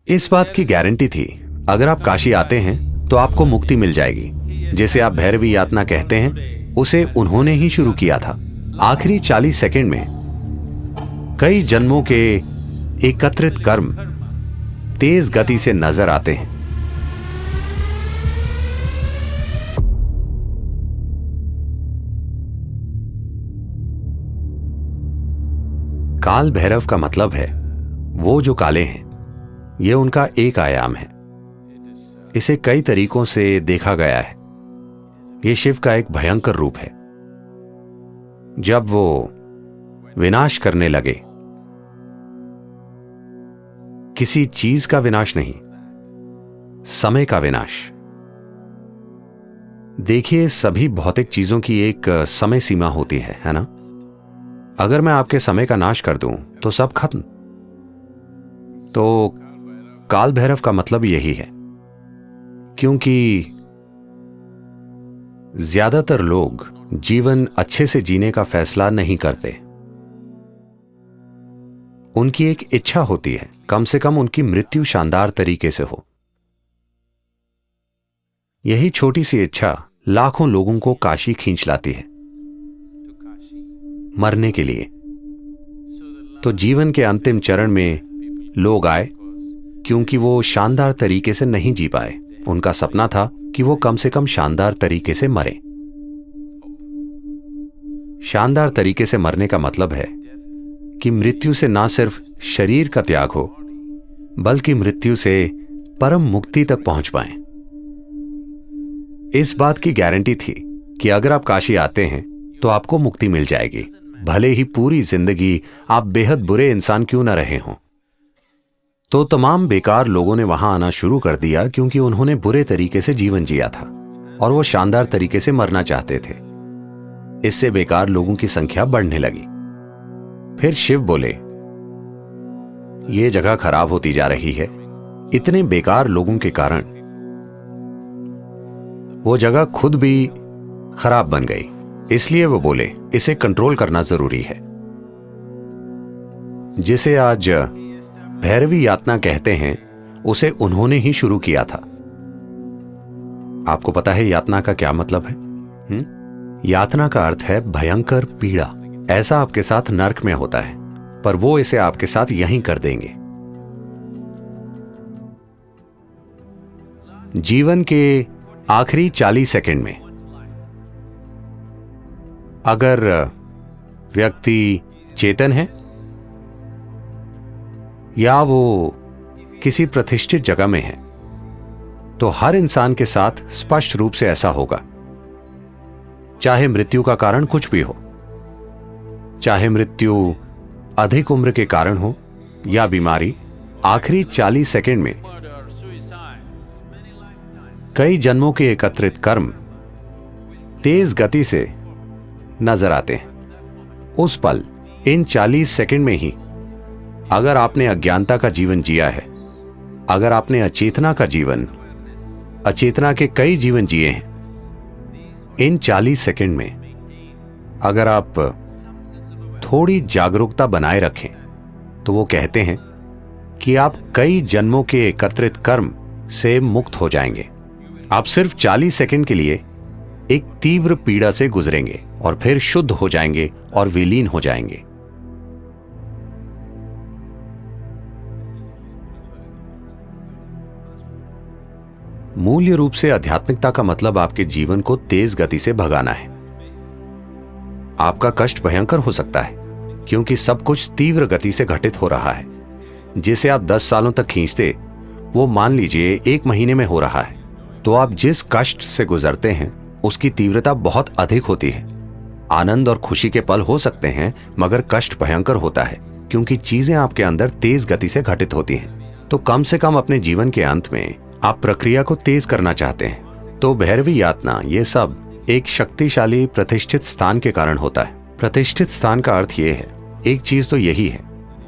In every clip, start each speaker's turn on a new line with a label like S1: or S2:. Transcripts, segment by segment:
S1: इस बात की गारंटी थी, अगर आप काशी आते हैं तो आपको मुक्ति मिल जाएगी। जिसे आप भैरवी यातना कहते हैं, उसे उन्होंने ही शुरू किया था। आखिरी 40 सेकंड में कई जन्मों के एकत्रित कर्म तेज गति से नजर आते हैं। काल भैरव का मतलब है वो जो काले हैं। यह उनका एक आयाम है। इसे कई तरीकों से देखा गया है। यह शिव का एक भयंकर रूप है। जब वो विनाश करने लगे, किसी चीज का विनाश नहीं, समय का विनाश। देखिए, सभी भौतिक चीजों की एक समय सीमा होती है ना? अगर मैं आपके समय का नाश कर दूं तो सब खत्म। तो काल भैरव का मतलब यही है, क्योंकि ज्यादातर लोग जीवन अच्छे से जीने का फैसला नहीं करते। उनकी एक इच्छा होती है, कम से कम उनकी मृत्यु शानदार तरीके से हो। यही छोटी सी इच्छा लाखों लोगों को काशी खींच लाती है, मरने के लिए। तो जीवन के अंतिम चरण में लोग आए क्योंकि वो शानदार तरीके से नहीं जी पाए। उनका सपना था कि वो कम से कम शानदार तरीके से मरे। शानदार तरीके से मरने का मतलब है कि मृत्यु से ना सिर्फ शरीर का त्याग हो, बल्कि मृत्यु से परम मुक्ति तक पहुंच पाएं। इस बात की गारंटी थी कि अगर आप काशी आते हैं तो आपको मुक्ति मिल जाएगी, भले ही पूरी जिंदगी आप बेहद बुरे इंसान क्यों न रहे हों। तो तमाम बेकार लोगों ने वहां आना शुरू कर दिया क्योंकि उन्होंने बुरे तरीके से जीवन जिया था और वो शानदार तरीके से मरना चाहते थे। इससे बेकार लोगों की संख्या बढ़ने लगी। फिर शिव बोले, ये जगह खराब होती जा रही है। इतने बेकार लोगों के कारण वो जगह खुद भी खराब बन गई। इसलिए वो बोले, इसे कंट्रोल करना जरूरी है। जिसे आज भैरवी यातना कहते हैं, उसे उन्होंने ही शुरू किया था। आपको पता है यातना का क्या मतलब है? यातना का अर्थ है भयंकर पीड़ा। ऐसा आपके साथ नर्क में होता है, पर वो इसे आपके साथ यहीं कर देंगे। जीवन के आखिरी 40 सेकंड में अगर व्यक्ति चेतन है या वो किसी प्रतिष्ठित जगह में है, तो हर इंसान के साथ स्पष्ट रूप से ऐसा होगा। चाहे मृत्यु का कारण कुछ भी हो, चाहे मृत्यु अधिक उम्र के कारण हो या बीमारी, आखिरी 40 सेकंड में कई जन्मों के एकत्रित कर्म तेज गति से नजर आते हैं। उस पल, इन 40 सेकंड में ही, अगर आपने अज्ञानता का जीवन जिया है, अगर आपने अचेतना का जीवन, अचेतना के कई जीवन जिए हैं, इन 40 सेकंड में अगर आप थोड़ी जागरूकता बनाए रखें, तो वो कहते हैं कि आप कई जन्मों के एकत्रित कर्म से मुक्त हो जाएंगे। आप सिर्फ 40 सेकंड के लिए एक तीव्र पीड़ा से गुजरेंगे और फिर शुद्ध हो जाएंगे और विलीन हो जाएंगे। मूल्य रूप से आध्यात्मिकता का मतलब आपके जीवन को तेज गति से भगाना है। आपका कष्ट भयंकर हो सकता है क्योंकि सब कुछ तीव्र गति से घटित हो रहा है। जिसे आप 10 सालों तक खींचते, वो मान लीजिए 1 महीने में हो रहा है। तो आप जिस कष्ट से गुजरते हैं उसकी तीव्रता बहुत अधिक होती है। आनंद और खुशी के पल हो सकते हैं, मगर कष्ट भयंकर होता है क्योंकि चीजें आपके अंदर तेज गति से घटित होती हैं। तो कम से कम अपने जीवन के अंत में आप प्रक्रिया को तेज करना चाहते हैं। तो भैरवी यातना, ये सब एक शक्तिशाली प्रतिष्ठित स्थान के कारण होता है। प्रतिष्ठित स्थान का अर्थ ये है, एक चीज तो यही है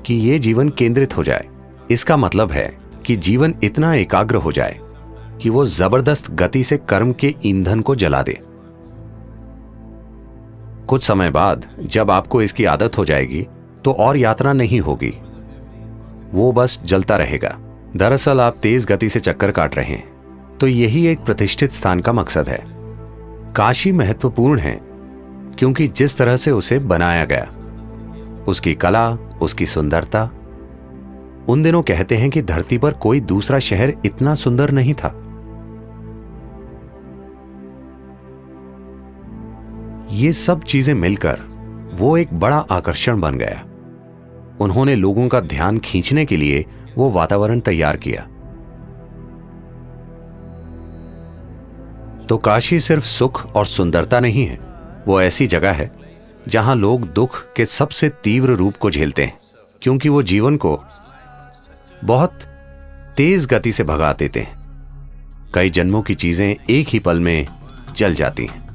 S1: कि ये जीवन केंद्रित हो जाए। इसका मतलब है कि जीवन इतना एकाग्र हो जाए कि वो जबरदस्त गति से कर्म के ईंधन को जला दे। कुछ समय बाद जब आपको इसकी आदत हो जाएगी तो और यात्रा नहीं होगी, वो बस जलता रहेगा। दरअसल आप तेज गति से चक्कर काट रहे हैं, तो यही एक प्रतिष्ठित स्थान का मकसद है। काशी महत्वपूर्ण है क्योंकि जिस तरह से उसे बनाया गया, उसकी कला, उसकी सुंदरता। उन दिनों कहते हैं कि धरती पर कोई दूसरा शहर इतना सुंदर नहीं था। ये सब चीजें मिलकर वो एक बड़ा आकर्षण बन गया। उन्होंने लोगों का ध्यान खींचने के लिए वो वातावरण तैयार किया। तो काशी सिर्फ सुख और सुंदरता नहीं है, वो ऐसी जगह है जहां लोग दुख के सबसे तीव्र रूप को झेलते हैं, क्योंकि वो जीवन को बहुत तेज गति से भगा देते हैं। कई जन्मों की चीजें एक ही पल में जल जाती हैं।